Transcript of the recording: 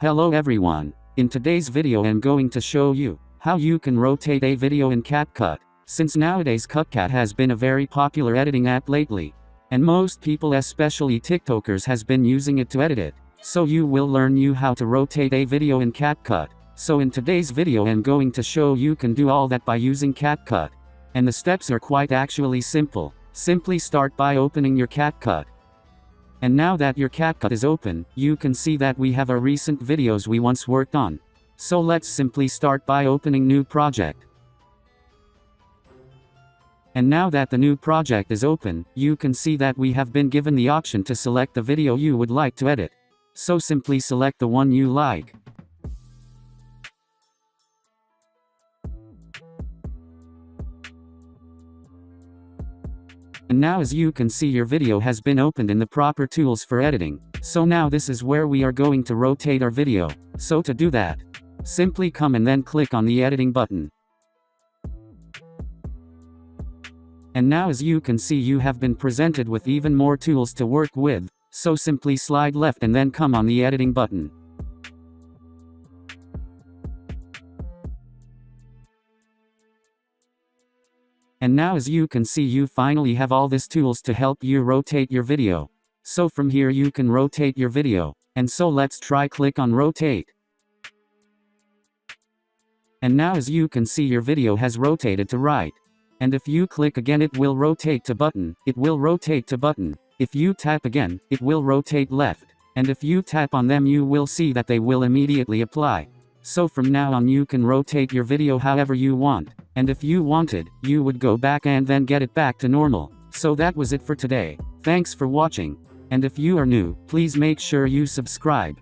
Hello everyone. In today's video I'm going to show you how you can rotate a video in CapCut. Since nowadays CapCut has been a very popular editing app lately, and most people, especially TikTokers, has been using it to edit it. So you will learn how to rotate a video in CapCut. So in today's video I'm going to show you can do all that by using CapCut. And the steps are quite actually simple. Simply start by opening your CapCut. And now that your CapCut is open, you can see that we have our recent videos we once worked on. So let's simply start by opening new project. And now that the new project is open, you can see that we have been given the option to select the video you would like to edit. So simply select the one you like. And now as you can see your video has been opened in the proper tools for editing. So now this is where we are going to rotate our video. So to do that, simply come and then click on the editing button. And now as you can see you have been presented with even more tools to work with. So simply slide left and then come on the editing button. And now as you can see you finally have all these tools to help you rotate your video. So from here you can rotate your video. And so let's try click on rotate. And now as you can see your video has rotated to right. And if you click again it will rotate to button, it will rotate to button. If you tap again, it will rotate left. And if you tap on them you will see that they will immediately apply. So from now on you can rotate your video however you want. And if you wanted, you would go back and then get it back to normal. So that was it for today. Thanks for watching. And if you are new, please make sure you subscribe.